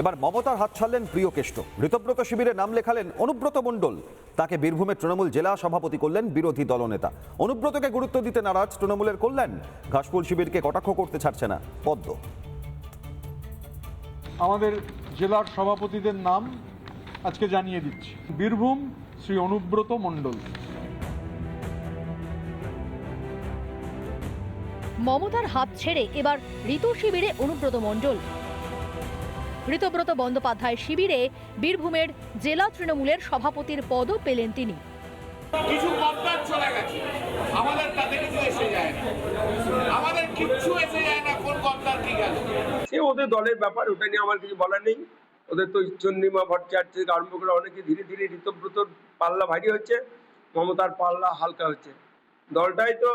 এবার মমতার হাত ছাড়লেন প্রিয় কেষ্ট। ঋতব্রত শিবিরে নাম লেখালেন অনুব্রত মণ্ডল। তাকে বীরভূমের তৃণমূল জেলা সভাপতি করলেন বিরোধী দলনেতা। অনুব্রতকে গুরুত্ব দিতে নারাজ তৃণমূলের কল্যাণ। ঘাসফুল শিবিরকে কটাক্ষ করতে ছাড়ছে না পদ্ম। আমাদের জেলার সভাপতিদের নাম আজকে জানিয়ে দিচ্ছি। বীরভূম শ্রী অনুব্রত মণ্ডল। মমতার হাত ছেড়ে এবার ঋতু শিবিরে অনুব্রত মণ্ডল। ঋতব্রত বন্দ্যোপাধ্যায় শিবিরে বীরভূমের জেলা তৃণমূলের সভাপতির পদও পেলেন তিনি। কিছু কর্তার চলে গেছে, আমাদের তাতে কিছু এসে যায় না, আমাদের কিচ্ছু এসে যায় না কোন কর্তার কি গেল। সে ওদের দলের ব্যাপার, ওটা নিয়ে আমার কিছু বলার নেই। ওদের তো চন্দ্রিমা ভট্টাচার্য থেকে আরম্ভ করে অনেকে ধীরে ধীরে ঋতব্রতর পাল্লা ভারী হচ্ছে, মমতার পাল্লা হালকা হচ্ছে। দলটাই তো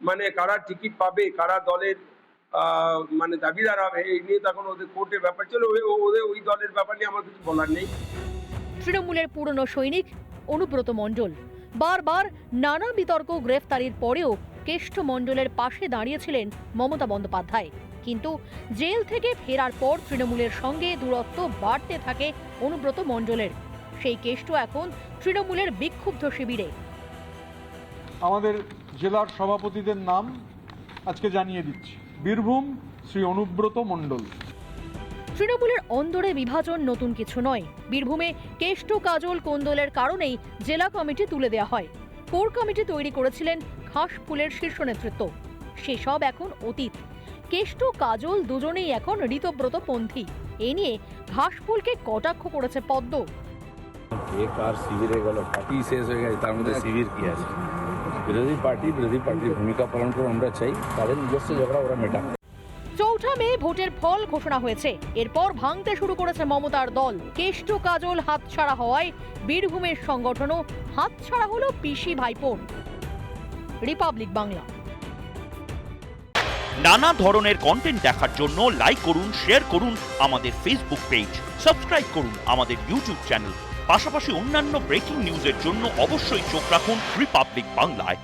মানে কারা টিকিট পাবে, কারা দলের মানে দাবিদার হবে, এই নিয়ে তখন ওদের কোর্টের ব্যাপার ছিল। ওদের ওই দলের ব্যাপার নিয়ে আমার কিছু বলার নেই। তৃণমূলের পুরনো সৈনিক অনুব্রত মণ্ডল বারবার নানা বিতর্ক গ্রেফতারির পরেও কেষ্ট মণ্ডলের পাশে দাঁড়িয়েছিলেন মমতা বন্দ্যোপাধ্যায়। কিন্তু জেল থেকে ফেরার পর তৃণমূলের সঙ্গে দূরত্ব বাড়তে থাকে অনুব্রত মণ্ডলের। সেই কেষ্ট এখন তৃণমূলের বিক্ষুব্ধ শিবিরে। আমাদের জেলার সভাপতিদের নাম আজকে জানিয়ে দিচ্ছি। বীরভূম শ্রী অনুব্রত মণ্ডল। তৃণমূলের অন্দরে বিভাজন নতুন কিছু নয়। বীরভূমে কেষ্ট কাজল কোন্দলের কারণেই জেলা কমিটি তুলে দেওয়া হয়। কোর কমিটি তৈরি করেছিলেন ঘাসফুলের শীর্ষ নেতৃত্ব। সেসব এখন অতীত। কেষ্ট কাজল দুজনেই এখন ঋতব্রত পন্থী। এ নিয়ে ঘাসফুলকে কটাক্ষ করেছে পদ্ম। বেকার শিবিরে গেল, পার্টি শেষ হয়ে গেছে, তার মধ্যে শিবির কি আছে? বিরোধী পার্টির ভূমিকা পালন করে আমরা চাই, তাদের নিজস্ব ঝগড়া ওরা মেটা। ৪ মে ভোটের ফল ঘোষণা হয়েছে। এরপর ভাঙতে শুরু করেছে মমতার দল। কেষ্ট কাজল হাতছাড়া হওয়ায় বীরভূমের সংগঠনও হাতছাড়া হলো পিসি ভাইপোর। রিপাবলিক বাংলা। নানা ধরনের কন্টেন্ট দেখার জন্য লাইক করুন, শেয়ার করুন আমাদের ফেসবুক পেজ, সাবস্ক্রাইব করুন আমাদের ইউটিউব চ্যানেল। পাশাপাশি অন্যান্য ব্রেকিং নিউজের জন্য অবশ্যই চোখ রাখুন রিপাবলিক বাংলায়।